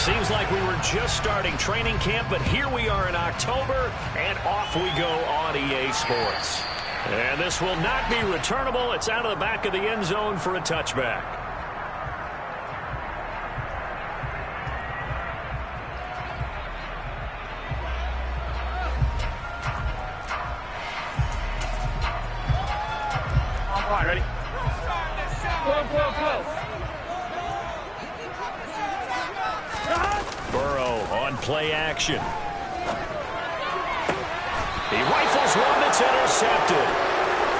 Seems like we were just starting training camp, but here we are in October, and off we go on EA Sports. And this will not be returnable. It's out of the back of the end zone for a touchback. All right, ready? Go. Burrow on play action. He rifles one that's intercepted.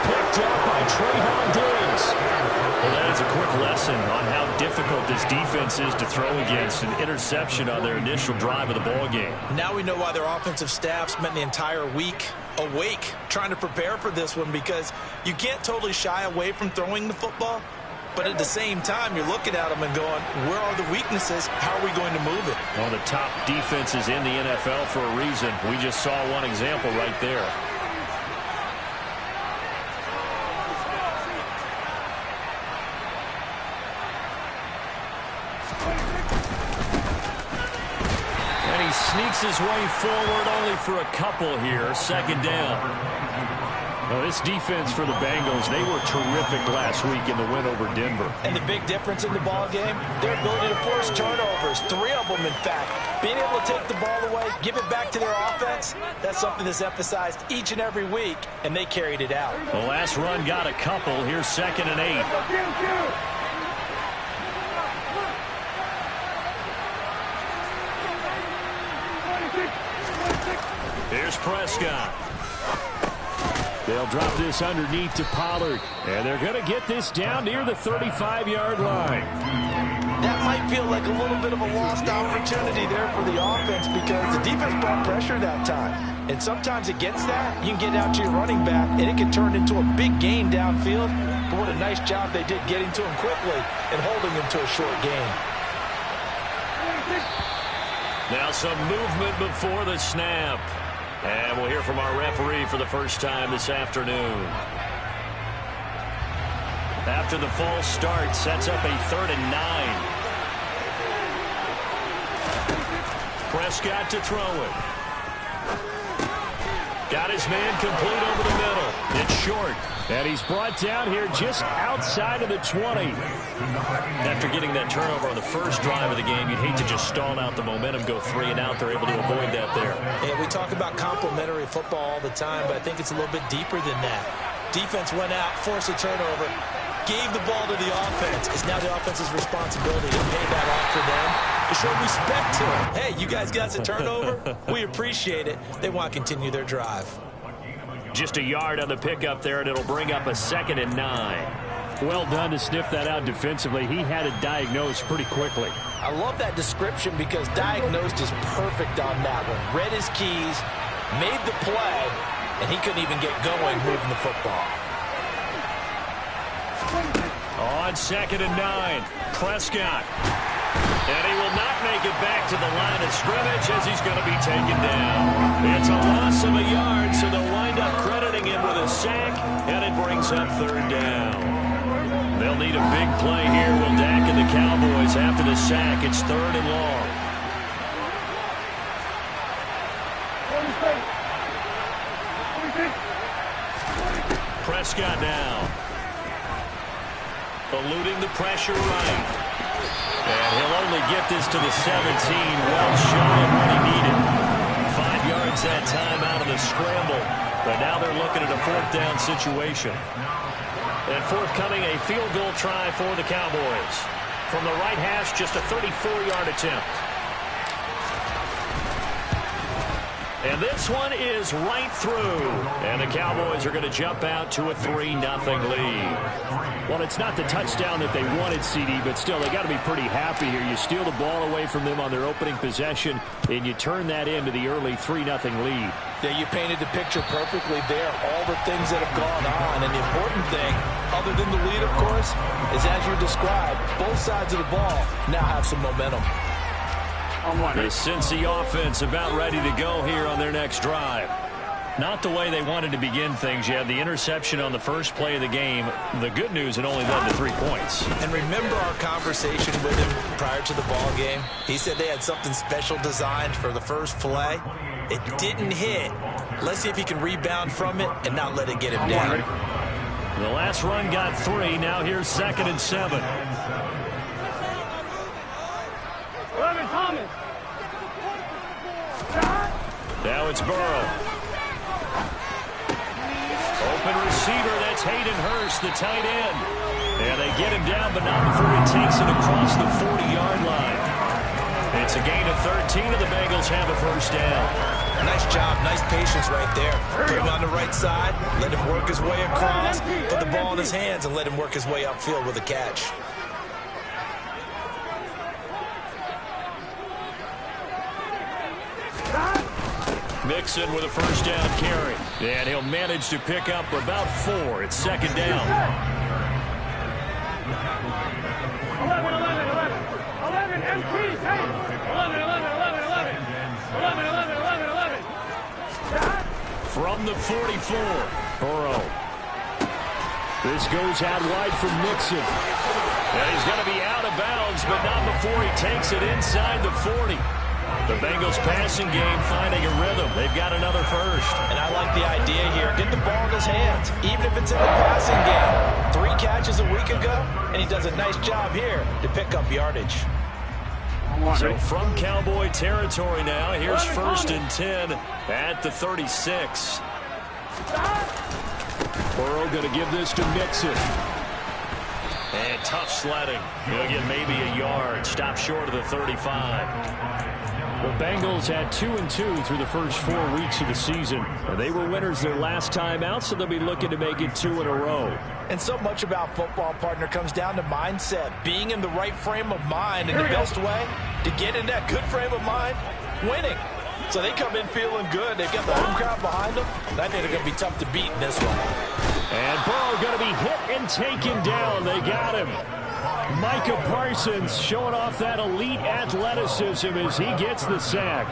Picked up by Trayvon Diggs. Well, that is a quick lesson on how difficult this defense is to throw against. An interception on their initial drive of the ball game. Now we know why their offensive staff spent the entire week awake trying to prepare for this one, because you can't totally shy away from throwing the football. But at the same time, you're looking at them and going, where are the weaknesses? How are we going to move it? Well, the top defenses in the NFL for a reason. We just saw one example right there. And he sneaks his way forward only for a couple here. Second down. Well, this defense for the Bengals, they were terrific last week in the win over Denver. And the big difference in the ball game, their ability to force turnovers, 3 of them in fact. Being able to take the ball away, give it back to their offense, that's something that's emphasized each and every week, and they carried it out. The last run got a couple. Here's 2nd and 8. Here's Prescott. They'll drop this underneath to Pollard, and they're going to get this down near the 35-yard line. That might feel like a little bit of a lost opportunity there for the offense, because the defense brought pressure that time. And sometimes against that, you can get out to your running back, and it can turn into a big gain downfield. But what a nice job they did getting to him quickly and holding him to a short gain. Now some movement before the snap. And we'll hear from our referee for the first time this afternoon. After the false start, sets up a 3rd and 9. Prescott to throw it. Got his man complete over the middle. It's short. And he's brought down here just outside of the 20. After getting that turnover on the first drive of the game, you'd hate to just stall out the momentum, go 3 and out. They're able to avoid that there. And we talk about complementary football all the time, but I think it's a little bit deeper than that. Defense went out, forced a turnover, gave the ball to the offense. It's now the offense's responsibility to pay that off for them, to show respect to them. Hey, you guys got a turnover? We appreciate it. They want to continue their drive. Just a yard on the pickup there, and it'll bring up a 2nd and 9. Well done to sniff that out defensively. He had it diagnosed pretty quickly. I love that description, because diagnosed is perfect on that one. Read his keys, made the play, and he couldn't even get going moving the football. On 2nd and 9, Prescott. And he will not make it back to the line of scrimmage, as he's going to be taken down. It's a loss of a yard, so they'll wind up crediting him with a sack, and it brings up 3rd down. They'll need a big play here, will Dak and the Cowboys. After the sack, it's 3rd and long. Prescott now. Eluding the pressure right. And he'll only get this to the 17, well shy of what he needed. 5 yards that time out of the scramble. But now they're looking at a 4th down situation. And forthcoming, a field goal try for the Cowboys. From the right hash, just a 34-yard attempt. And this one is right through. And the Cowboys are going to jump out to a 3-0 lead. Well, it's not the touchdown that they wanted, CD, but still, they got to be pretty happy here. You steal the ball away from them on their opening possession, and you turn that into the early 3-0 lead. Yeah, you painted the picture perfectly there. All the things that have gone on. And the important thing, other than the lead, of course, is as you described, both sides of the ball now have some momentum. The Cincy offense about ready to go here on their next drive. not the way they wanted to begin things. You had the interception on the first play of the game. The good news, it only led to 3 points. And remember our conversation with him prior to the ball game? He said they had something special designed for the first play. It didn't hit. Let's see if he can rebound from it and not let it get him down. The last run got 3. Now here's 2nd and 7. Now it's Burrow. Open receiver, that's Hayden Hurst, the tight end. And they get him down, but not before he takes it across the 40-yard line. It's a gain of 13, and the Bengals have a first down. Nice job, nice patience right there. Put him on the right side, let him work his way across, put the ball in his hands, and let him work his way upfield with a catch. Mixon with a first down carry. And he'll manage to pick up about 4. It's 2nd down. 11, MT, 10. 11. From the 44, Burrow. This goes out wide for Mixon. And he's going to be out of bounds, but not before he takes it inside the 40. The Bengals passing game finding a rhythm. They've got another first. And I like the idea here. Get the ball in his hands, even if it's in the passing game. 3 catches a week ago, and he does a nice job here to pick up yardage. So from Cowboy territory now, here's 1st and 10 at the 36. Burrow going to give this to Mixon. And tough sledding. He'll get maybe a yard. Stop short of the 35. The Bengals had 2-2 through the first 4 weeks of the season. They were winners their last time out, so they'll be looking to make it 2 in a row. And so much about football, partner, comes down to mindset. Being in the right frame of mind, and the best way to get in that good frame of mind, winning. So they come in feeling good. They've got the home crowd behind them. And I think they're going to be tough to beat in this one. And Burrow going to be hit and taken down. They got him. Micah Parsons showing off that elite athleticism as he gets the sack.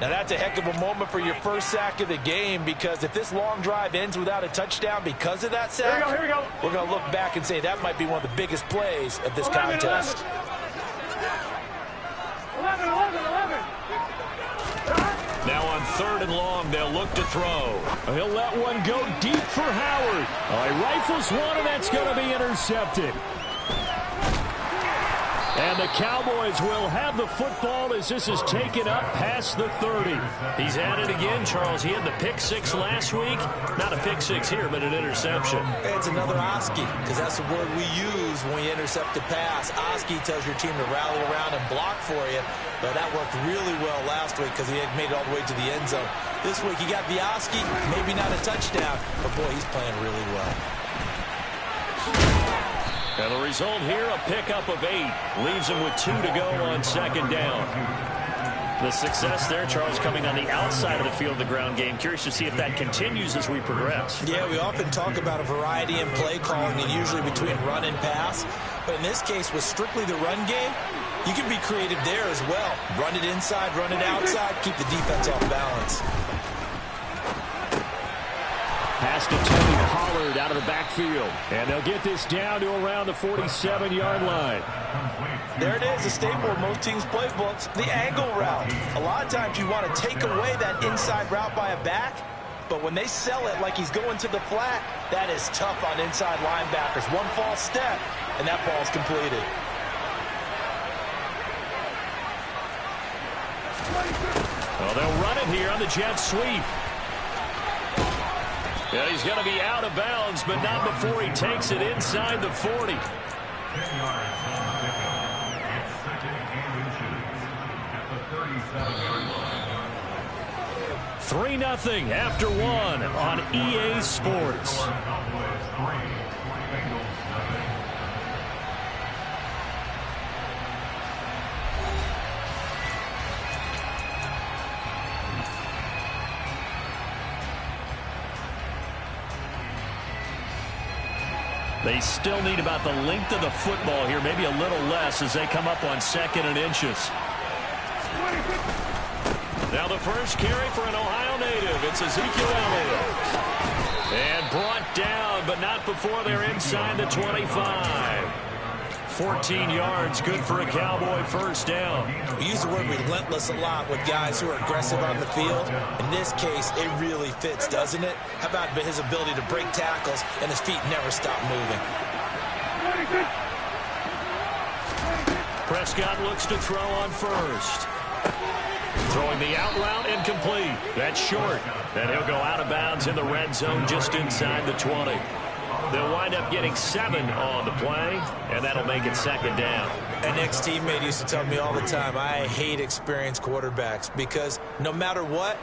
Now that's a heck of a moment for your first sack of the game, because if this long drive ends without a touchdown because of that sack, here we go. We're going to look back and say that might be one of the biggest plays of this contest. 11. Now on 3rd and long, they'll look to throw. He'll let one go deep for Howard. He rifles one, and that's going to be intercepted. And the Cowboys will have the football as this is taken up past the 30. He's at it again, Charles. He had the pick 6 last week. Not a pick 6 here, but an interception. It's another Oski, because that's the word we use when we intercept a pass. Oski tells your team to rally around and block for you. But that worked really well last week because he had made it all the way to the end zone. This week he got the Oski, maybe not a touchdown, but boy, he's playing really well. And the result here, a pickup of 8. Leaves him with 2 to go on 2nd down. The success there, Charles, coming on the outside of the field of the ground game. Curious to see if that continues as we progress. Yeah, we often talk about a variety in play calling, and usually between run and pass. But in this case, with strictly the run game, you can be creative there as well. Run it inside, run it outside, keep the defense off balance. Pass to Tony Pollard out of the backfield. And they'll get this down to around the 47-yard line. There it is, a staple of most teams' playbooks, the angle route. A lot of times you want to take away that inside route by a back, but when they sell it like he's going to the flat, that is tough on inside linebackers. One false step, and that ball's completed. Well, they'll run it here on the jet sweep. Yeah, he's going to be out of bounds, but not before he takes it inside the 40. 3-0 after 1 on EA Sports. They still need about the length of the football here, maybe a little less as they come up on 2nd and inches. Now the first carry for an Ohio native. It's Ezekiel Elliott. And brought down, but not before they're inside the 25. 14 yards, good for a Cowboy first down. We use the word relentless a lot with guys who are aggressive on the field. In this case, it really fits, doesn't it? How about his ability to break tackles and his feet never stop moving? Prescott looks to throw on first. Throwing the out route incomplete. That's short. And he'll go out of bounds in the red zone just inside the 20. They'll wind up getting 7 on the play, and that'll make it second down. An ex-teammate used to tell me all the time, I hate experienced quarterbacks because no matter what,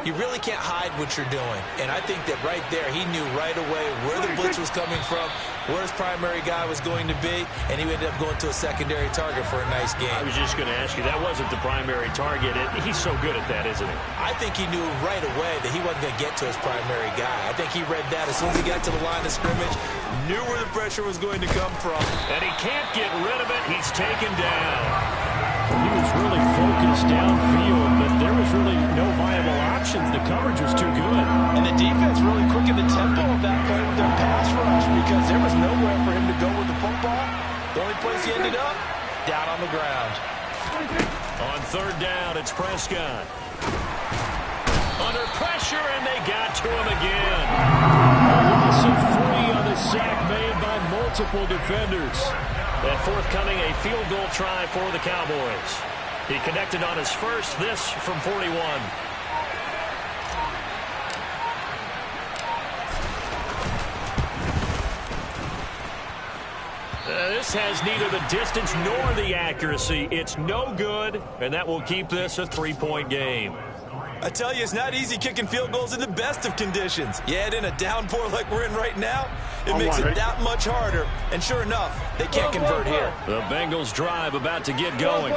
you really can't hide what you're doing. And I think that right there, he knew right away where the blitz was coming from, where his primary guy was going to be, and he ended up going to a secondary target for a nice game. I was just going to ask you, that wasn't the primary target. He's so good at that, isn't he? I think he knew right away that he wasn't going to get to his primary guy. I think he read that as soon as he got to the line of scrimmage, knew where the pressure was going to come from. And he can't get rid of it. He's taken down. He was really focused downfield, but there was really no viable options. The coverage was too good. And the defense really quickened the tempo of that play with their pass rush because there was nowhere for him to go with the football. The only place he ended up, down on the ground. On third down, it's Prescott. Under pressure, and they got to him again. A loss of 3 on the sack made by multiple defenders. And forthcoming, a field goal try for the Cowboys. He connected on his first, this from 41. This has neither the distance nor the accuracy. It's no good, and that will keep this a 3-point game. I tell you, it's not easy kicking field goals in the best of conditions. Yet in a downpour like we're in right now, it makes it that much harder. And sure enough, they can't convert here. The Bengals drive about to get going.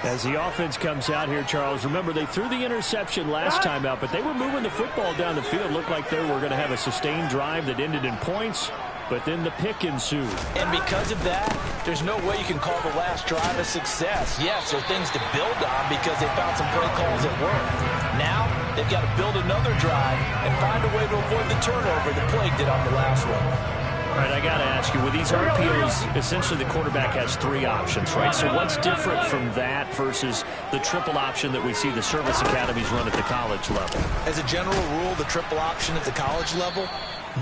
As the offense comes out here, Charles, remember they threw the interception last time out, but they were moving the football down the field. Looked like they were going to have a sustained drive that ended in points. But then the pick ensued. And because of that, there's no way you can call the last drive a success. Yes, there are things to build on because they found some play calls that worked. Now, they've got to build another drive and find a way to avoid the turnover that plagued it on the last one. All right, I got to ask you, with these RPOs, essentially the quarterback has 3 options, right? So what's different from that versus the triple option that we see the service academies run at the college level? As a general rule, the triple option at the college level,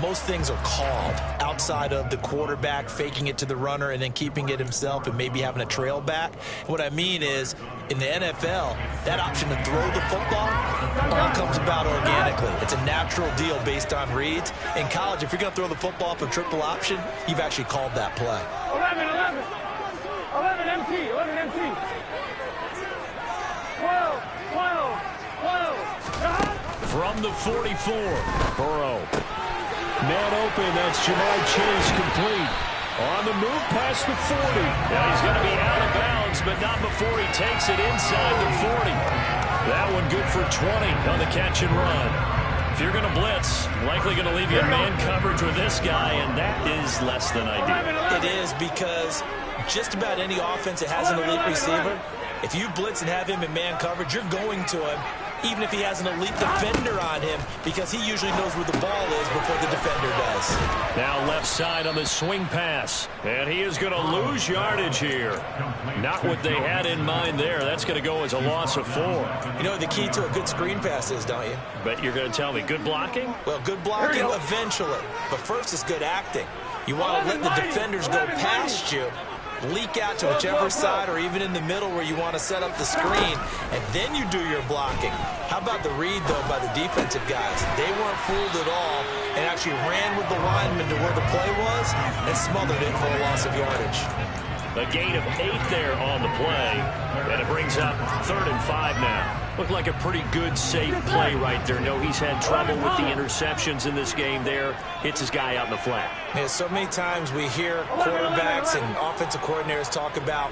most things are called outside of the quarterback faking it to the runner and then keeping it himself and maybe having a trail back. What I mean is, in the NFL, that option to throw the football all comes about organically. It's a natural deal based on reads. In college, if you're going to throw the football off a triple option, you've actually called that play. 11 MT. 12. From the 44, Burrow. Man open, that's Jamar Chase complete. On the move past the 40. Now he's going to be out of bounds, but not before he takes it inside the 40. That one good for 20 on the catch and run. If you're going to blitz, likely going to leave you in man coverage with this guy, and that is less than ideal. It is because just about any offense that has an elite receiver, if you blitz and have him in man coverage, you're going to him, even if he has an elite defender on him, because he usually knows where the ball is before the defender does. Now left side on the swing pass, and he is going to lose yardage here. Not what they had in mind there. That's going to go as a loss of 4. You know what the key to a good screen pass is, don't you? But you're going to tell me, good blocking? Well, good blocking eventually, but first is good acting. You want to let the defenders go past you, leak out to whichever side or even in the middle where you want to set up the screen, and then you do your blocking. How about the read, though, by the defensive guys? They weren't fooled at all and actually ran with the lineman to where the play was and smothered it for a loss of yardage. A gain of 8 there on the play, and it brings up 3rd and 5 now. Looked like a pretty good, safe play right there. No, he's had trouble with the interceptions in this game there. Hits his guy out in the flat. Yeah, so many times we hear quarterbacks and offensive coordinators talk about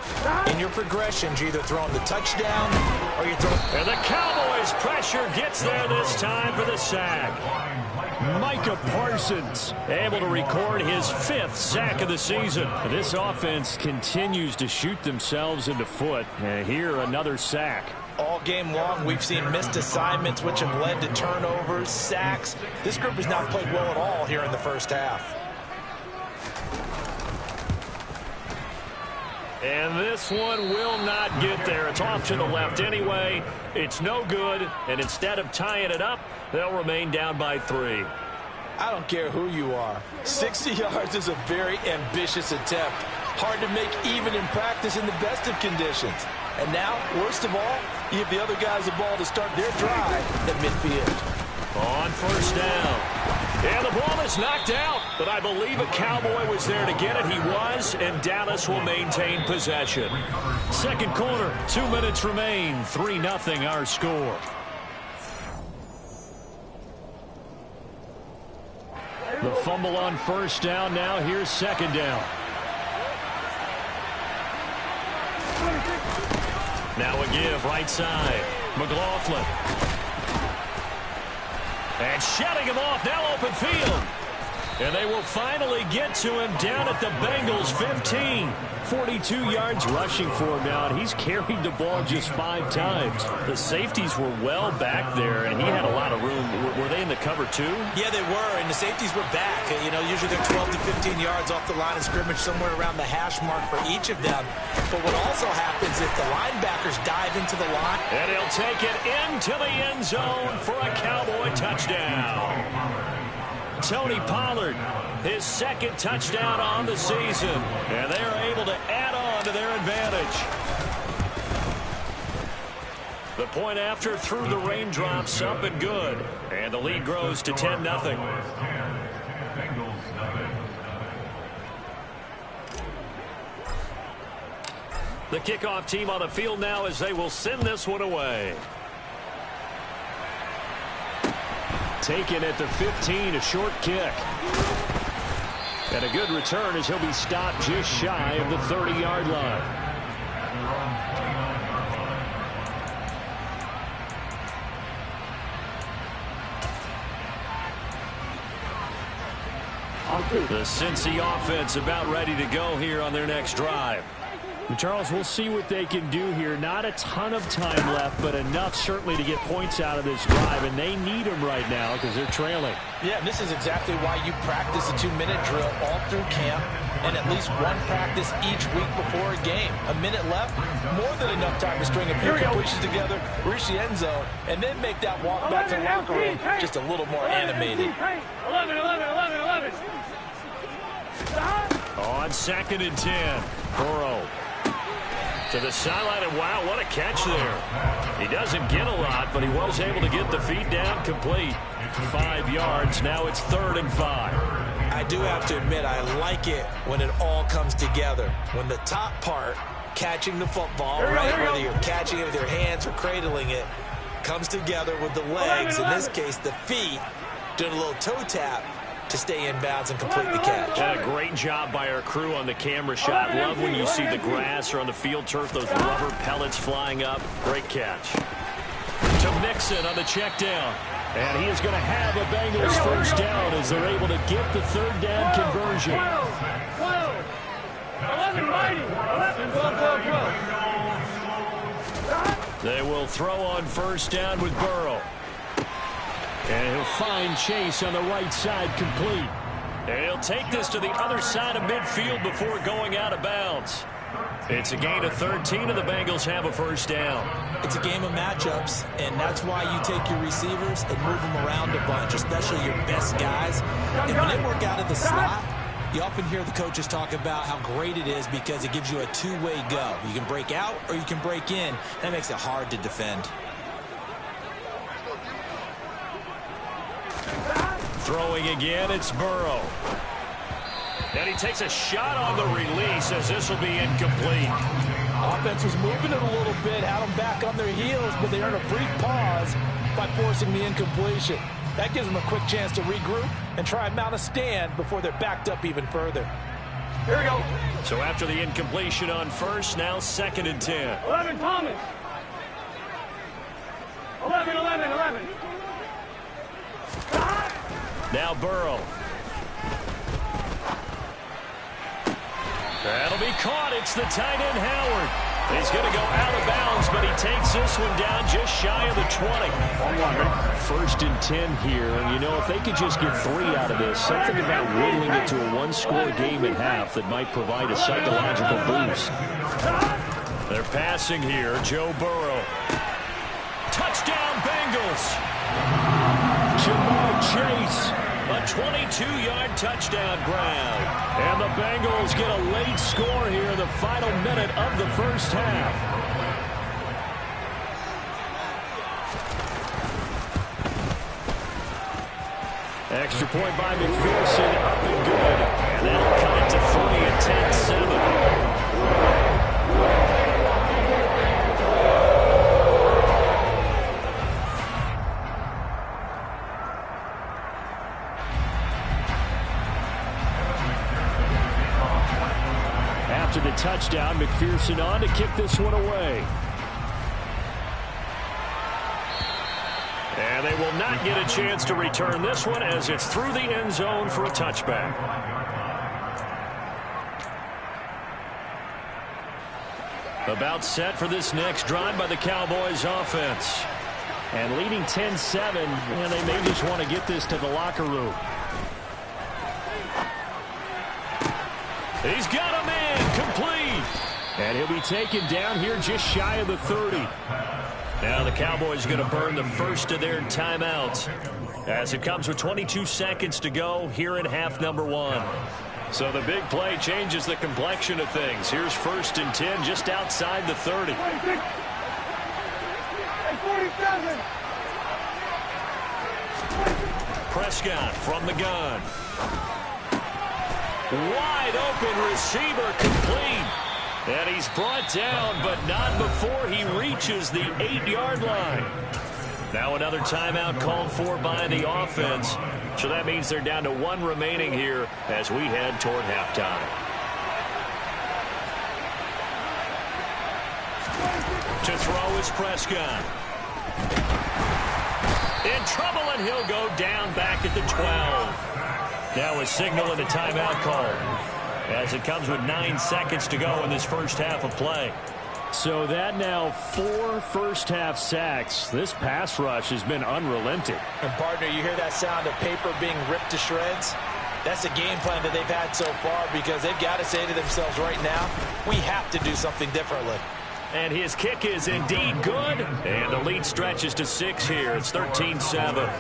in your progressions, you're either throwing the touchdown or you're throwing... And the Cowboys' pressure gets there this time for the sack. Micah Parsons able to record his 5th sack of the season. This offense continues to shoot themselves in the foot. And here, another sack. All game long, we've seen missed assignments, which have led to turnovers, sacks. This group has not played well at all here in the first half. And this one will not get there. It's off to the left anyway. It's no good. And instead of tying it up, they'll remain down by 3. I don't care who you are. 60 yards is a very ambitious attempt. Hard to make even in practice in the best of conditions. And now, worst of all, you have the other guys the ball to start their drive at midfield. On first down. And the ball is knocked out, but I believe a Cowboy was there to get it. He was, and Dallas will maintain possession. Second quarter, 2 minutes remain. 3-0 our score. The fumble on first down. Now here's second down. Now a give right side. McLaughlin. And shutting him off, now open field. And they will finally get to him down at the Bengals 15. 42 yards rushing for him now, and he's carried the ball just 5 times. The safeties were well back there, and he had a lot of room. Were they in the cover too? Yeah, they were, and the safeties were back. You know, usually they're 12 to 15 yards off the line of scrimmage, somewhere around the hash mark for each of them. But what also happens if the linebackers dive into the line. And he'll take it into the end zone for a Cowboy touchdown. Tony Pollard, his second touchdown on the season. And they are able to add on to their advantage. The point after through the raindrops, up and good. And the lead grows to 10-0. The kickoff team on the field now as they will send this one away. Taken at the 15, a short kick. And a good return as he'll be stopped just shy of the 30-yard line. The Cincy offense about ready to go here on their next drive. Charles, we'll see what they can do here. Not a ton of time left, but enough certainly to get points out of this drive, and they need them right now because they're trailing. Yeah, and this is exactly why you practice a 2-minute drill all through camp and at least one practice each week before a game. A minute left, more than enough time to string a few completions together, reach the end zone, and then make that walk back to the locker room just a little more animated. 11. On 2nd and 10, Burrow. To the sideline, and wow, what a catch there. He doesn't get a lot, but he was able to get the feet down complete. 5 yards, now it's 3rd and 5. I do have to admit, I like it when it all comes together. When the top part, catching the football, right, whether you're catching it with your hands or cradling it, comes together with the legs, in this case the feet, doing a little toe tap to stay in bounds and complete the catch. And a great job by our crew on the camera shot. Love when you see the grass or on the field turf, those rubber pellets flying up. Great catch. To Mixon on the check down. And he is going to have a Bengals first down as they're able to get the 3rd down conversion. 12. 11, mighty. 12. They will throw on first down with Burrow. And he'll find Chase on the right side complete. And he'll take this to the other side of midfield before going out of bounds. It's a gain of 13, and the Bengals have a first down. It's a game of matchups, and that's why you take your receivers and move them around a bunch, especially your best guys. And when they work out of the slot, you often hear the coaches talk about how great it is because it gives you a two-way go. You can break out or you can break in. That makes it hard to defend. Throwing again, it's Burrow. And he takes a shot on the release as this will be incomplete. Offense was moving it a little bit, had them back on their heels, but they earned a brief pause by forcing the incompletion. That gives them a quick chance to regroup and try and mount a stand before they're backed up even further. Here we go. So after the incompletion on first, now 2nd and 10. 11, Thomas. 11. Now Burrow. That'll be caught. It's the tight end, Howard. He's going to go out of bounds, but he takes this one down just shy of the 20. First and 10 here. And, you know, if they could just get 3 out of this, something about whittling it to a one-score game at half that might provide a psychological boost. They're passing here. Joe Burrow. Touchdown, Bengals. Jamar Chase. A 22-yard touchdown grab. And the Bengals get a late score here in the final minute of the first half. Extra point by McPherson, up and good. And that'll cut it to 3 at 10-7. After the touchdown, McPherson on to kick this one away. And they will not get a chance to return this one as it's through the end zone for a touchback. About set for this next drive by the Cowboys offense. And leading 10-7, and they may just want to get this to the locker room. He's got a man complete. And he'll be taken down here just shy of the 30. Now the Cowboys going to burn the first of their timeouts as it comes with 22 seconds to go here in half number 1. So the big play changes the complexion of things. Here's first and 10 just outside the 30. 46. And 47. Prescott from the gun. Wide open receiver complete. And he's brought down, but not before he reaches the 8-yard line. Now another timeout called for by the offense. So that means they're down to 1 remaining here as we head toward halftime. To throw is Prescott. In trouble, and he'll go down back at the 12. Now a signal and a timeout call as it comes with 9 seconds to go in this first half of play. So that now 4 first-half sacks. This pass rush has been unrelenting. And, partner, you hear that sound of paper being ripped to shreds? That's the game plan that they've had so far because they've got to say to themselves right now, we have to do something differently. And his kick is indeed good. And the lead stretches to 6 here. It's 13-7.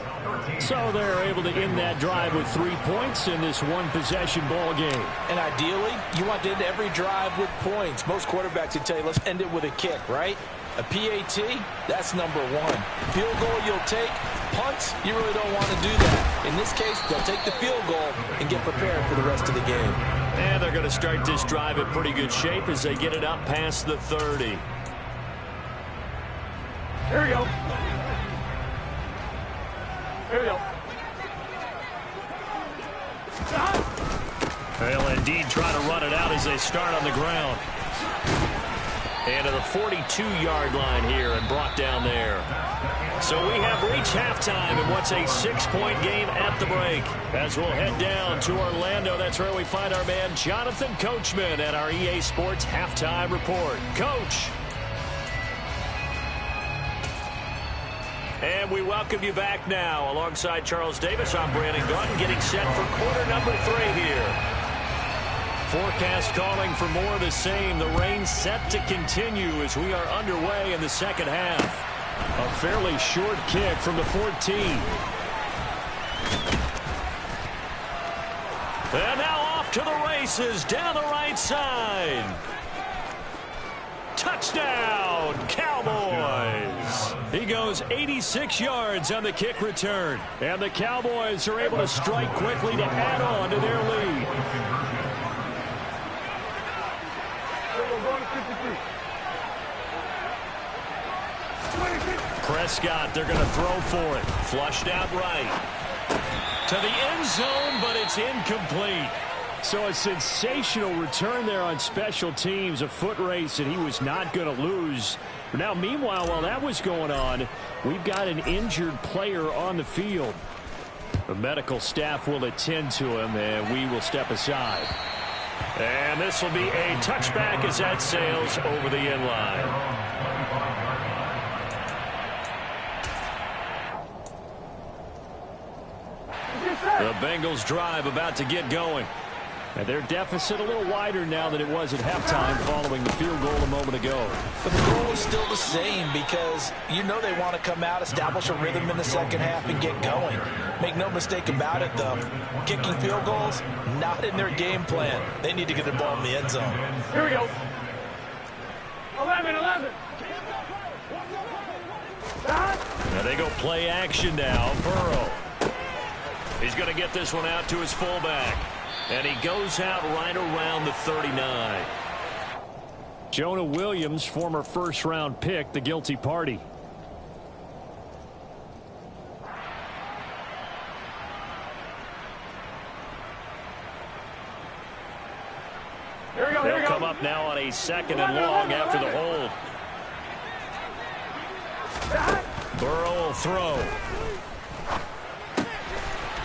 So they're able to end that drive with 3 points in this one-possession ball game. And ideally, you want to end every drive with points. Most quarterbacks would tell you, let's end it with a kick, right? A PAT, that's number 1. Field goal you'll take. Punts, you really don't want to do that. In this case, they'll take the field goal and get prepared for the rest of the game. And they're going to start this drive in pretty good shape as they get it up past the 30. Here we go. Here we go. They'll indeed try to run it out as they start on the ground. And to the 42-yard line here and brought down there. So we have reached halftime in what's a 6-point game at the break. As we'll head down to Orlando, that's where we find our man Jonathan Coachman at our EA Sports Halftime Report. Coach. And we welcome you back now. Alongside Charles Davis, I'm Brandon Gaunt, getting set for quarter number 3 here. Forecast calling for more of the same. The rain set to continue as we are underway in the second half. A fairly short kick from the 14. And now off to the races down the right side. Touchdown, Cowboys. He goes 86 yards on the kick return. And the Cowboys are able to strike quickly to add on to their lead. Prescott, they're going to throw for it. Flushed out right. To the end zone, but it's incomplete. So a sensational return there on special teams. A foot race that he was not going to lose. Now, meanwhile, while that was going on, we've got an injured player on the field. The medical staff will attend to him, and we will step aside. And this will be a touchback as that sails over the end line. The Bengals drive about to get going. And their deficit a little wider now than it was at halftime following the field goal a moment ago. But the goal is still the same because you know they want to come out, establish a rhythm in the second half, and get going. Make no mistake about it, though. Kicking field goals, not in their game plan. They need to get the ball in the end zone. Here we go. 11. Now they go play action now. Burrow. He's going to get this one out to his fullback. And he goes out right around the 39. Jonah Williams, former first-round pick, the guilty party. They'll come up now on a second and long after the hold. Burrow will throw.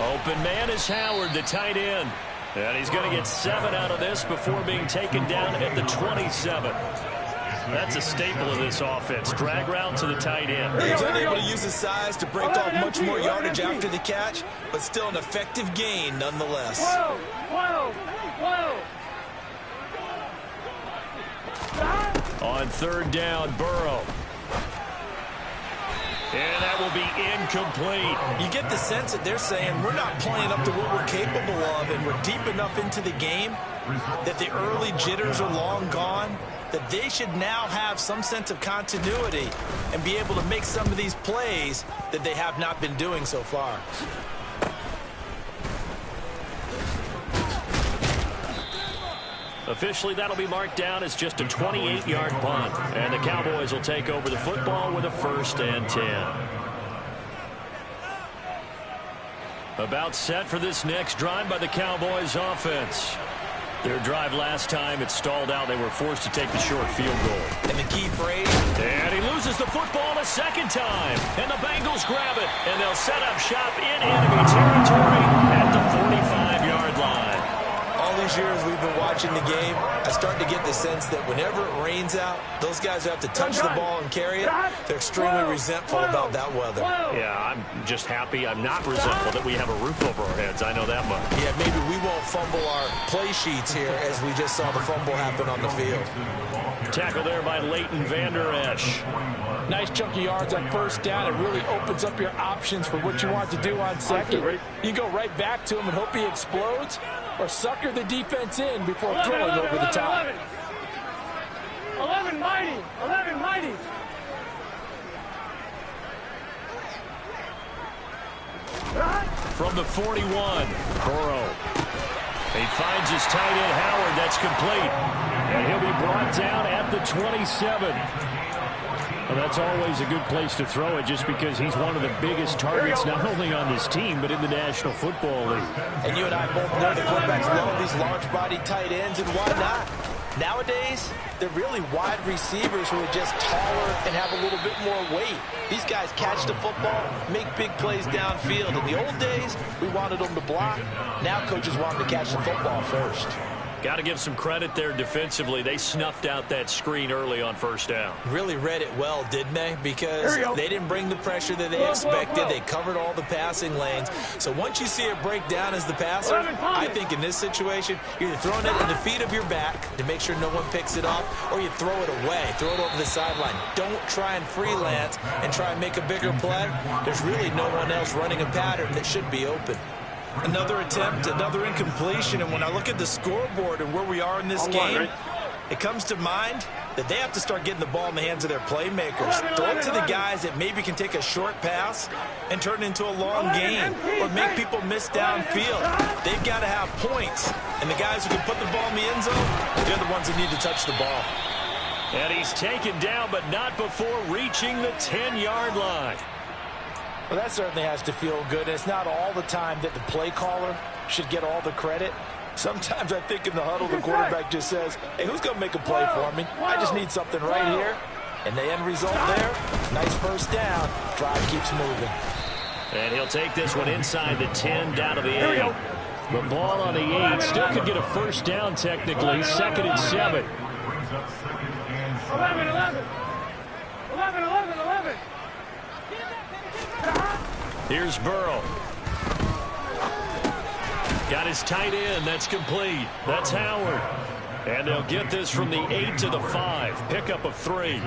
Open man is Howard, the tight end. And he's going to get 7 out of this before being taken down at the 27. That's a staple of this offense. Drag route to the tight end. He's unable to use his size to break off much more yardage after the catch, but still an effective gain nonetheless. On third down, Burrow. And that will be incomplete. You get the sense that they're saying we're not playing up to what we're capable of, and we're deep enough into the game that the early jitters are long gone, that they should now have some sense of continuity and be able to make some of these plays that they have not been doing so far. Officially, that'll be marked down as just a 28-yard punt. And the Cowboys will take over the football with a 1st and 10. About set for this next drive by the Cowboys offense. Their drive last time, it stalled out. They were forced to take the short field goal. And the key phrase. And he loses the football a second time. And the Bengals grab it. And they'll set up shop in enemy territory at the 45-yard line. All these years we've been watching the game, I start to get the sense that whenever it rains out, those guys who have to touch the ball and carry it, they're extremely resentful about that weather. Yeah, I'm just happy I'm not resentful that we have a roof over our heads. I know that much. Yeah, maybe we won't fumble our play sheets here as we just saw the fumble happen on the field. Tackle there by Leighton Vander Esch. Nice chunk of yards on first down. It really opens up your options for what you want to do on second. You go right back to him and hope he explodes, or sucker the defense in before throwing over the top. 11 mighty. From the 41, Burrow. He finds his tight end, Howard. That's complete. And he'll be brought down at the 27. Well, that's always a good place to throw it just because he's one of the biggest targets not only on this team but in the National Football League. And you and I both know the quarterbacks love these large-bodied tight ends, and why not? Nowadays, they're really wide receivers who are just taller and have a little bit more weight. These guys catch the football, make big plays downfield. In the old days, we wanted them to block. Now coaches want them to catch the football first. Got to give some credit there defensively. They snuffed out that screen early on first down. Really read it well, didn't they? Because they didn't bring the pressure that they expected. They covered all the passing lanes. So once you see it break down as the passer, I think in this situation, you're either throwing it at the feet of your back to make sure no one picks it up, or you throw it away, throw it over the sideline. Don't try and freelance and try and make a bigger play. There's really no one else running a pattern that should be open. Another attempt, another incompletion, and when I look at the scoreboard and where we are in this game, it comes to mind that they have to start getting the ball in the hands of their playmakers. Throw it to the guys that maybe can take a short pass and turn it into a long gain or make people miss downfield. They've got to have points, and the guys who can put the ball in the end zone, they're the ones that need to touch the ball. And he's taken down, but not before reaching the 10-yard line. Well, that certainly has to feel good. It's not all the time that the play caller should get all the credit. Sometimes I think in the huddle, the quarterback just says, hey, who's going to make a play for me? I just need something right here. And the end result there, nice first down. Drive keeps moving. And he'll take this one inside the 10 down to the 8. The ball on the 8. Still could get a first down technically. 2nd and 7. 11, 11. 11, 11, 11. Here's Burrow. Got his tight end. That's complete. That's Howard. And they'll get this from the 8 to the 5. Pickup of 3.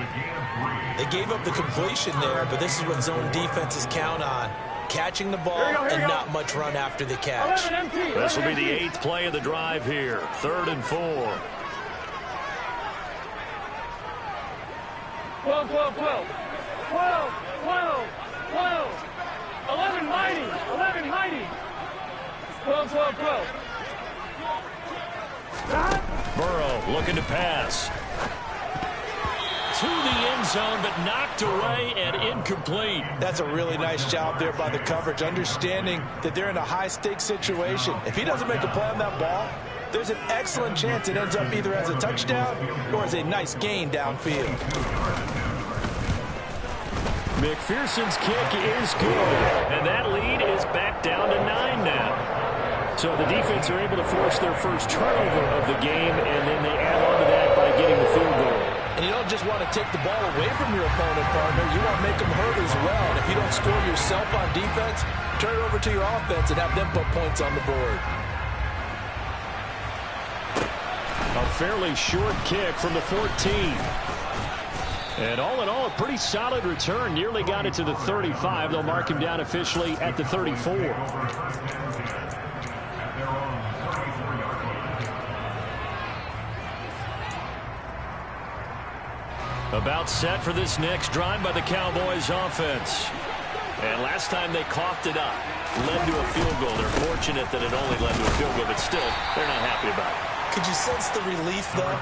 They gave up the completion there, but this is what zone defenses count on. Catching the ball and not much run after the catch. This will be the 8th play of the drive here. 3rd and 4. 12, 12, 12. 12, 12, 12. 11 mighty. 11 mighty. 12, 12, 12. Burrow looking to pass. To the end zone, but knocked away and incomplete. That's a really nice job there by the coverage, understanding that they're in a high-stakes situation. If he doesn't make a play on that ball, there's an excellent chance it ends up either as a touchdown or as a nice gain downfield. McPherson's kick is good. And that lead is back down to 9 now. So the defense are able to force their first turnover of the game, and then they add on to that by getting the field goal. And you don't just want to take the ball away from your opponent, partner. You want to make them hurt as well. And if you don't score yourself on defense, turn it over to your offense and have them put points on the board. A fairly short kick from the 14. And all in all, a pretty solid return. Nearly got it to the 35. They'll mark him down officially at the 34. About set for this next drive by the Cowboys offense. And last time they coughed it up, led to a field goal. They're fortunate that it only led to a field goal, but still, they're not happy about it. Could you sense the relief, though,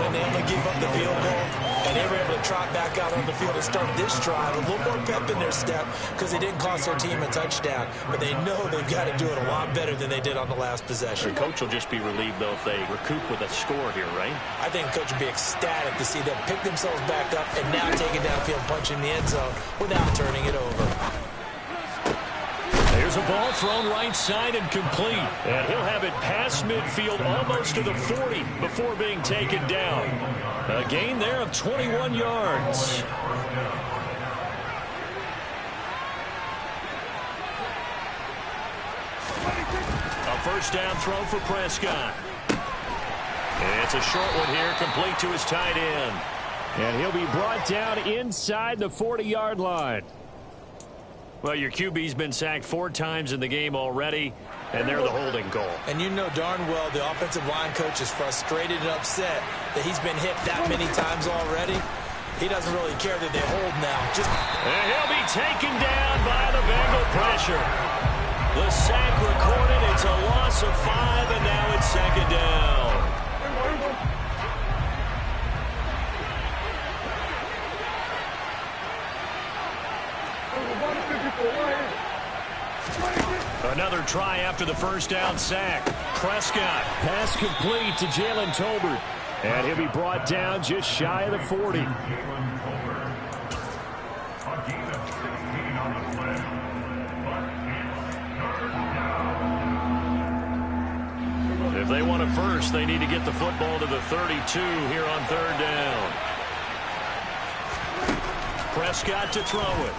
when they only gave up the field goal and they were able to trot back out on the field and start this drive? A little more pep in their step because they didn't cost their team a touchdown. But they know they've got to do it a lot better than they did on the last possession. The coach will just be relieved, though, if they recoup with a score here, right? I think the coach would be ecstatic to see them pick themselves back up and now take it downfield, punching the end zone without turning it over. There's a ball thrown right side and complete. And he'll have it past midfield almost to the 40 before being taken down. A gain there of 21 yards. A first down throw for Prescott. It's a short one here, complete to his tight end. And he'll be brought down inside the 40-yard line. Well, your QB's been sacked 4 times in the game already, and they're the holding goal. And you know darn well the offensive line coach is frustrated and upset that he's been hit that many times already. He doesn't really care that they hold now. And he'll be taken down by the Bengal pressure. The sack recorded. It's a loss of 5, and now it's 2nd down. Another try after the first down sack. Prescott. Pass complete to Jalen Tolbert. And he'll be brought down just shy of the 40. If they want a first, they need to get the football to the 32 here on 3rd down. Prescott to throw it.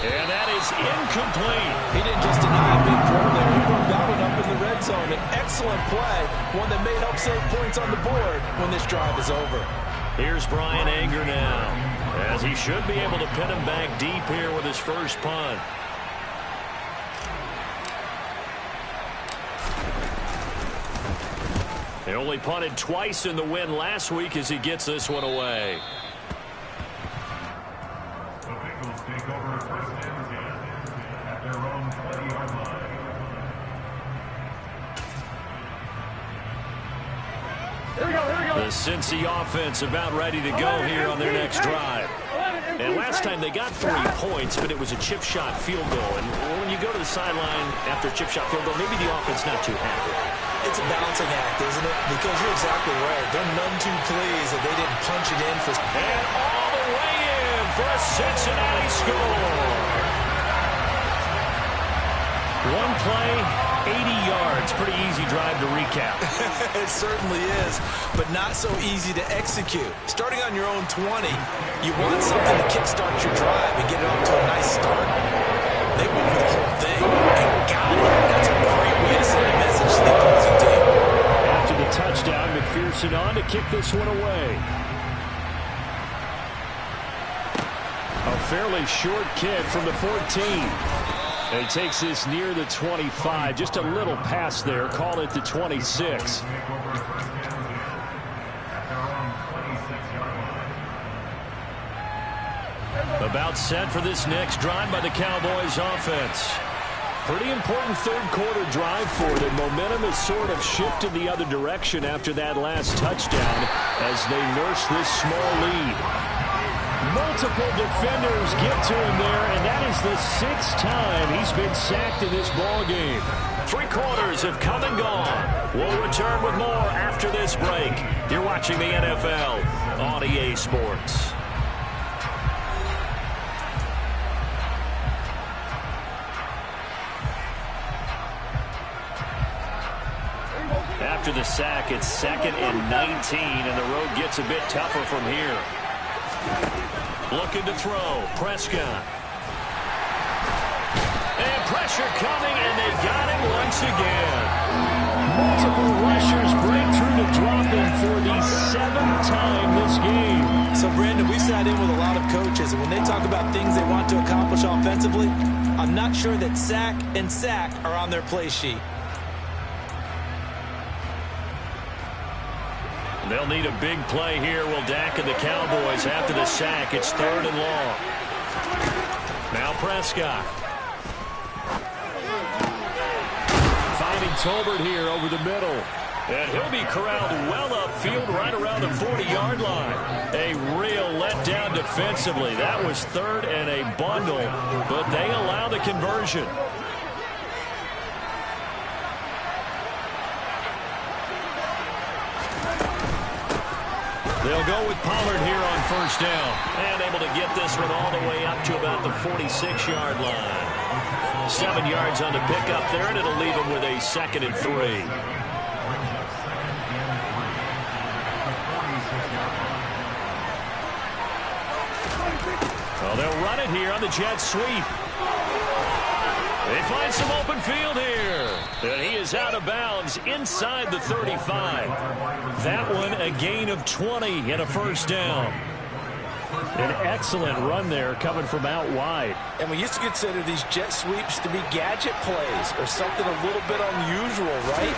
And that is incomplete. He didn't just deny a big throw there. He broke that one up in the red zone. An excellent play, one that may help save points on the board when this drive is over. Here's Brian Anger now, as he should be able to pin him back deep here with his first punt. He only punted twice in the win last week as he gets this one away. The Cincy offense about ready to go here on their next drive. And last time they got 3 points, but it was a chip shot field goal. And when you go to the sideline after a chip shot field goal, maybe the offense not too happy. It's a balancing act, isn't it? Because you're exactly right. They're none too pleased that they didn't punch it in for... And all the way in for a Cincinnati score. One play, 80 yards. Pretty easy drive to recap. It certainly is, but not so easy to execute. Starting on your own 20, you want something to kickstart your drive and get it off to a nice start. They went for the whole thing and got it. That's a great way to send a message to the opposing team. After the touchdown, McPherson on to kick this one away. A fairly short kick from the 14. And he takes this near the 25. Just a little pass there. Call it the 26. About set for this next drive by the Cowboys offense. Pretty important third quarter drive for them. Momentum has sort of shifted the other direction after that last touchdown as they nurse this small lead. Multiple defenders get to him there, and that is the 6th time he's been sacked in this ball game. 3 quarters have come and gone. We'll return with more after this break. You're watching the NFL on EA Sports. After the sack, it's 2nd and 19, and the road gets a bit tougher from here. Looking to throw. Prescott. And pressure coming, and they got him once again. Multiple rushers break through to drop him for the 7th time this game. So, Brandon, we sat in with a lot of coaches, and when they talk about things they want to accomplish offensively, I'm not sure that sack and sack are on their play sheet. They'll need a big play here. Will Dak and the Cowboys after the sack. It's 3rd and long. Now Prescott. Finding Tolbert here over the middle. And he'll be corralled well upfield right around the 40-yard line. A real letdown defensively. That was 3rd and a bundle, but they allow the conversion. They'll go with Pollard here on 1st down. And able to get this one all the way up to about the 46-yard line. 7 yards on the pickup there, and it'll leave him with a 2nd and 3. Well, they'll run it here on the jet sweep. They find some open field here. And he is out of bounds inside the 35. That one a gain of 20 and a 1st down. An excellent run there coming from out wide. And we used to consider these jet sweeps to be gadget plays or something a little bit unusual, right?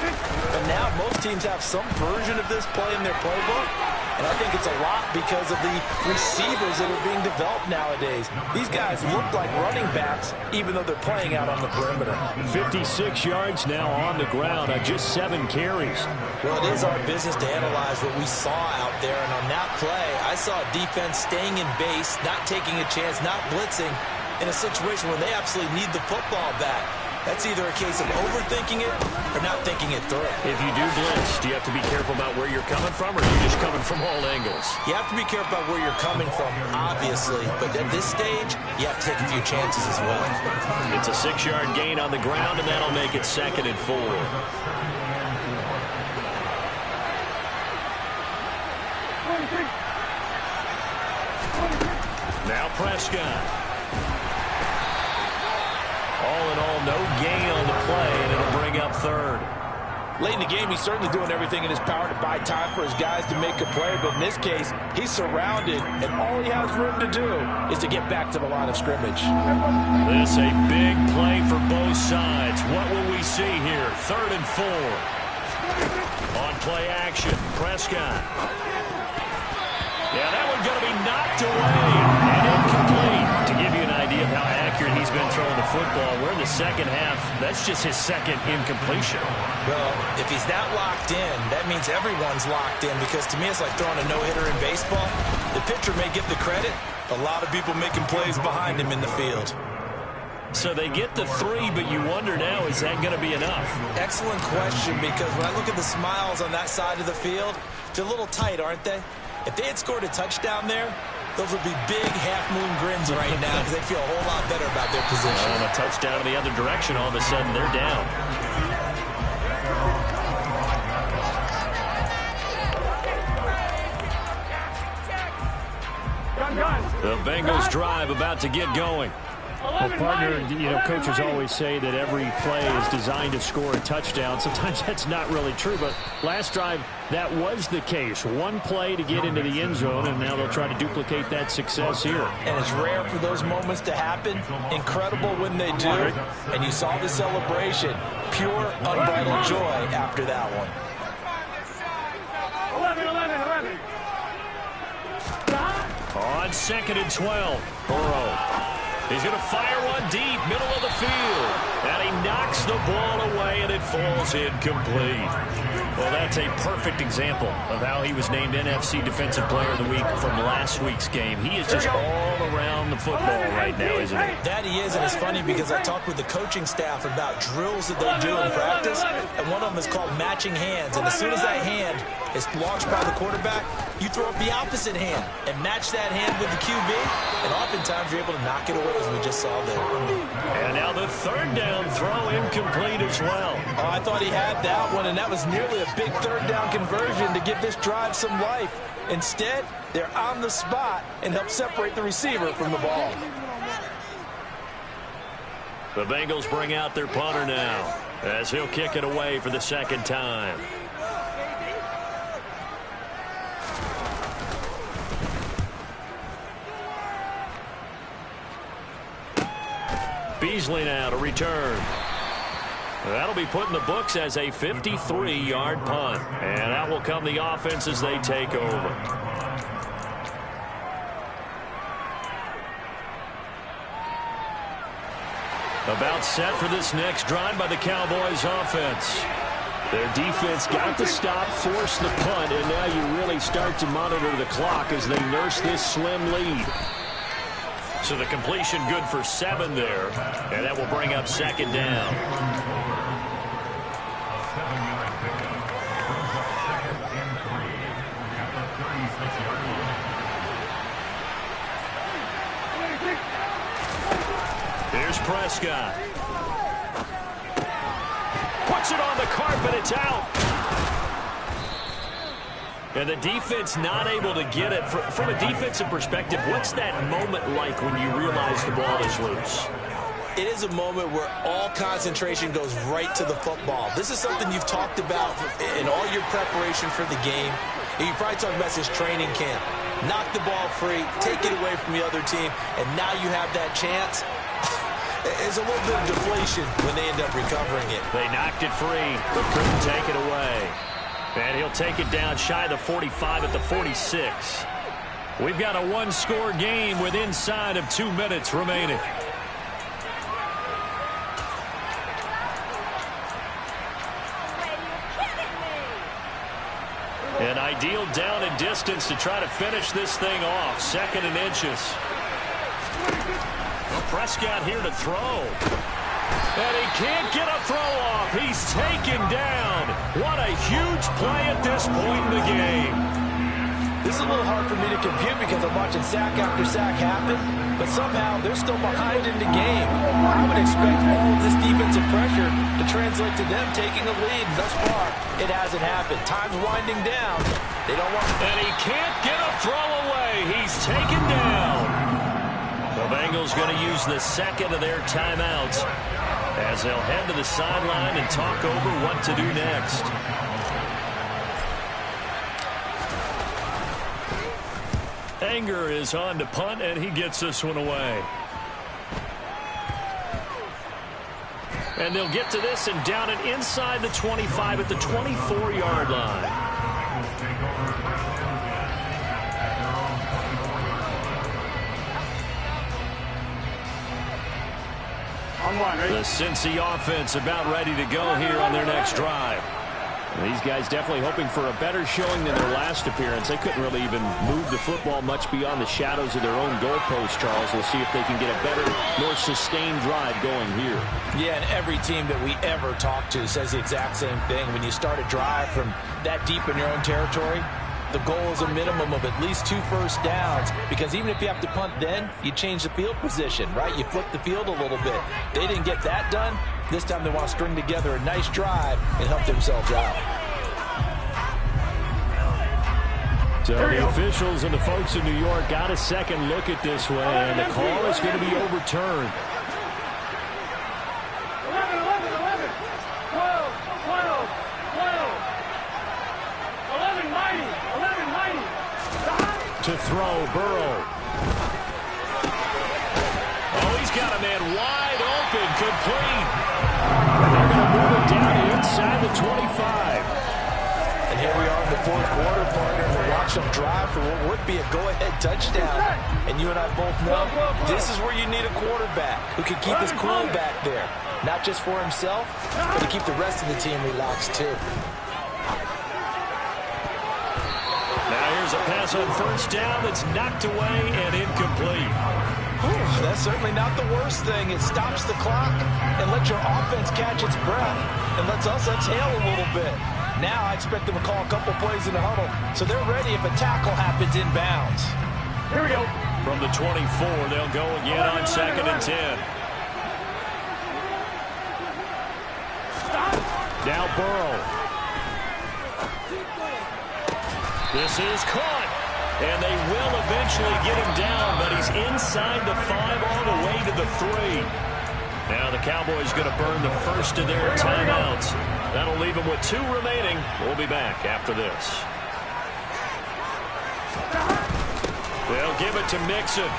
But now most teams have some version of this play in their playbook. And I think it's a lot because of the receivers that are being developed nowadays. These guys look like running backs even though they're playing out on the perimeter. 56 yards now on the ground on just 7 carries. Well, it is our business to analyze what we saw out there. And on that play, I saw a defense staying in base, not taking a chance, not blitzing in a situation where they absolutely need the football back. That's either a case of overthinking it or not thinking it through. If you do blitz, do you have to be careful about where you're coming from, or are you just coming from all angles? You have to be careful about where you're coming from, obviously. But at this stage, you have to take a few chances as well. It's a 6-yard gain on the ground, and that'll make it 2nd and 4. Now Prescott. All in all, no gain on the play, and it'll bring up 3rd. Late in the game, he's certainly doing everything in his power to buy time for his guys to make a play. But in this case, he's surrounded, and all he has room to do is to get back to the line of scrimmage. This a big play for both sides. What will we see here? 3rd and 4. On play action, Prescott. Yeah, that one's going to be knocked away and incomplete. To give you an idea of how accurate he's been throwing the football, we're in the 2nd half. That's just his 2nd incompletion. Well, if he's that locked in, that means everyone's locked in, because to me it's like throwing a no-hitter in baseball. The pitcher may get the credit. A lot of people making plays behind him in the field. So they get the 3, but you wonder now, is that going to be enough? Excellent question, because when I look at the smiles on that side of the field, they're a little tight, aren't they? If they had scored a touchdown there, Those will be big half-moon grins right now because they feel a whole lot better about their position. And a touchdown in the other direction, all of a sudden they're down. The Bengals drive about to get going. Well, partner, coaches always say that every play is designed to score a touchdown. Sometimes that's not really true, but last drive, that was the case. One play to get into the end zone, and now they'll try to duplicate that success here. And it's rare for those moments to happen. Incredible when they do. And you saw the celebration. Pure, unbridled joy after that one. 11. On 2nd and 12, Burrow. He's going to fire one deep, middle of the field. And he knocks the ball away, and it falls incomplete. Well, that's a perfect example of how he was named NFC Defensive Player of the Week from last week's game. He is just all around the football right now, isn't he? That he is, and it's funny because I talked with the coaching staff about drills that they do in practice, and one of them is called matching hands. And as soon as that hand is launched by the quarterback, you throw up the opposite hand and match that hand with the QB, and oftentimes you're able to knock it away, as we just saw there. And now the 3rd down throw incomplete as well. Oh, I thought he had that one, and that was nearly a big 3rd down conversion to give this drive some life. Instead, they're on the spot and help separate the receiver from the ball. The Bengals bring out their punter now as he'll kick it away for the 2nd time. Beasley now to return. That'll be put in the books as a 53-yard punt. And that will come the offense as they take over. About set for this next drive by the Cowboys offense. Their defense got the stop, forced the punt, and now you really start to monitor the clock as they nurse this slim lead. So the completion good for 7 there, and that will bring up 2nd down. Here's Prescott. Puts it on the carpet, it's out. And the defense not able to get it. From a defensive perspective, what's that moment like when you realize the ball is loose? It is a moment where all concentration goes right to the football. This is something you've talked about in all your preparation for the game. And you probably talked about this training camp. Knock the ball free, take it away from the other team, and now you have that chance. There's a little bit of deflation when they end up recovering it. They knocked it free, but couldn't take it away. And he'll take it down shy of the 45 at the 46. We've got a one-score game with inside of 2 minutes remaining. An ideal down and distance to try to finish this thing off. 2nd and inches. Well, Prescott here to throw. And he can't get a throw off. He's taken down. What a huge play at this point in the game. This is a little hard for me to compute because I'm watching sack after sack happen, but somehow they're still behind in the game. I would expect all of this defensive pressure to translate to them taking a lead. Thus far, it hasn't happened. Time's winding down. They don't want... And he can't get a throw away. He's taken down. The Bengals going to use the 2nd of their timeouts as they'll head to the sideline and talk over what to do next. Anger is on to punt, and he gets this one away. And they'll get to this and down it inside the 25 at the 24-yard line. The Cincy offense about ready to go here on their next drive. These guys definitely hoping for a better showing than their last appearance. They couldn't really even move the football much beyond the shadows of their own goalpost, Charles. We'll see if they can get a better, more sustained drive going here. Yeah, and every team that we ever talk to says the exact same thing. When you start a drive from that deep in your own territory, The goal is a minimum of at least 2 first downs, because even if you have to punt then, you change the field position, right? You flip the field a little bit. They didn't get that done. This time they want to string together a nice drive and help themselves out. So the officials and the folks in New York got a second look at this one, and the call is going to be overturned. 11, 11, 11, 12, 12, 12, 11, mighty, 11, mighty. To throw, Burrow. Oh, he's got a man wide open, complete. And they're going to move it down inside the 25. And here we are in the fourth quarter, partner. We'll watch them drive for what would be a go-ahead touchdown. And you and I both know this is where you need a quarterback who can keep his cool back there. Not just for himself, but to keep the rest of the team relaxed too. Now here's a pass on first down that's knocked away and incomplete. That's certainly not the worst thing. It stops the clock and lets your offense catch its breath and lets us exhale a little bit. Now I expect them to call a couple plays in the huddle so they're ready if a tackle happens inbounds. Here we go. From the 24, they'll go again on 2nd and 10. Now Burrow. This is caught. And they will eventually get him down, but he's inside the 5 all the way to the 3. Now the Cowboys going to burn the first of their timeouts. That'll leave them with 2 remaining. We'll be back after this. They'll give it to Mixon.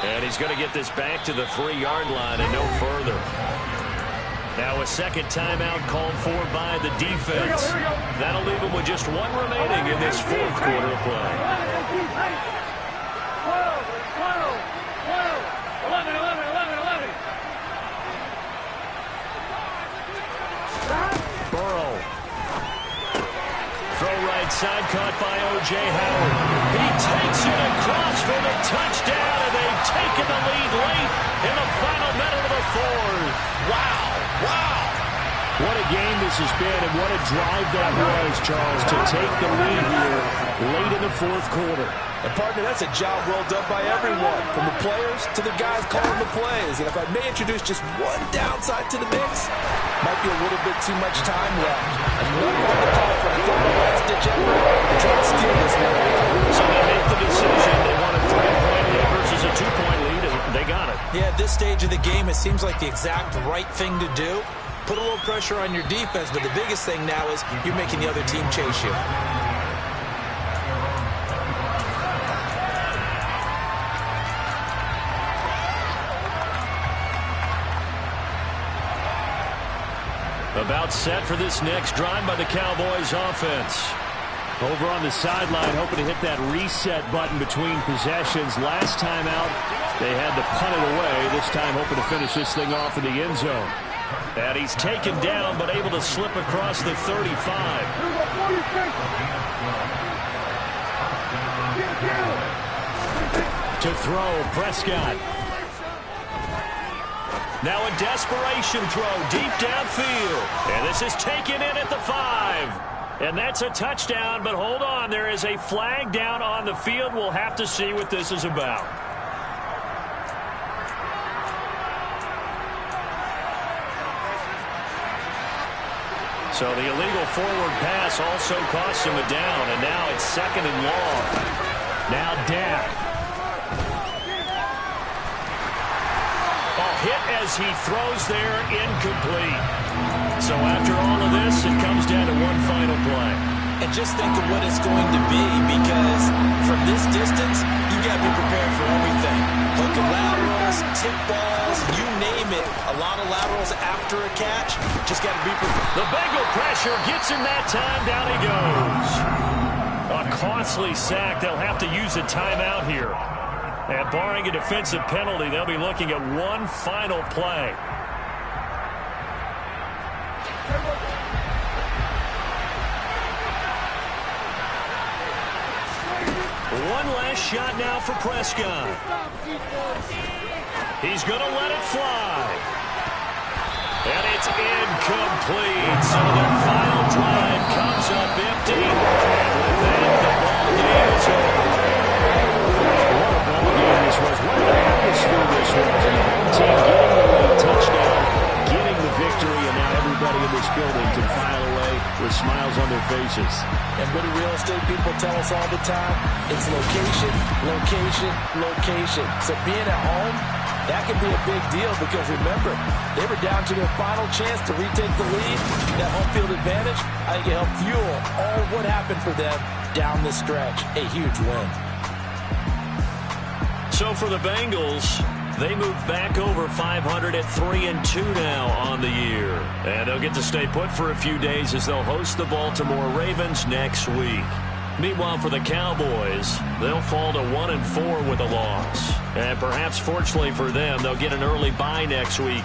And he's going to get this back to the 3-yard line and no further. Now a second timeout called for by the defense. That'll leave them with just 1 remaining in this fourth quarter of play. 12, 12, 12, 11, 11, 11, 11. Burrow. Throw right side, caught by O.J. Howard. He takes it across for the touchdown, and they've taken the lead late in the final minute of the fourth. Wow. Wow. What a game this has been, and what a drive that was, Charles, to take the lead here late in the fourth quarter. And, partner, that's a job well done by everyone, from the players to the guys calling the plays. And if I may introduce just one downside to the mix, might be a little bit too much time left. Another one to call for a final last-ditch effort to try to steal this one. So they make the decision. They want a 3-point lead versus a 2-point lead, and they got it. Yeah, at this stage of the game, it seems like the exact right thing to do. Put a little pressure on your defense, but the biggest thing now is you're making the other team chase you. About set for this next drive by the Cowboys offense. Over on the sideline, hoping to hit that reset button between possessions. Last time out, they had to punt it away. This time, hoping to finish this thing off in the end zone. And he's taken down, but able to slip across the 35. To throw, Prescott. Now a desperation throw deep downfield. And this is taken in at the 5. And that's a touchdown, but hold on. There is a flag down on the field. We'll have to see what this is about. So the illegal forward pass also cost him a down, and now it's 2nd and long. Now Dak. Hit as he throws there, incomplete. So after all of this, it comes down to one final play. And just think of what it's going to be, because from this distance, you got to be prepared for everything. Hook and laterals, tip balls, you name it. A lot of laterals after a catch. Just got to be prepared. The Bengal pressure gets him that time. Down he goes. A costly sack. They'll have to use a timeout here. And barring a defensive penalty, they'll be looking at one final play. One last shot now for Prescott. He's going to let it fly. And it's incomplete. So their final drive comes up empty. And with that, game is over. What a ball game this was. What an atmosphere this was. And the home team getting the late touchdown, getting the victory, and now everybody in this building can file away with smiles on their faces. And what do real estate people tell us all the time? It's location, location, location. So being at home, that can be a big deal because, remember, they were down to their final chance to retake the lead. That home field advantage, I think it helped fuel all what happened for them down the stretch. A huge win. So for the Bengals, they move back over 500 at 3-2 now on the year. And they'll get to stay put for a few days as they'll host the Baltimore Ravens next week. Meanwhile, for the Cowboys, they'll fall to 1-4 with a loss. And perhaps fortunately for them, they'll get an early bye next week.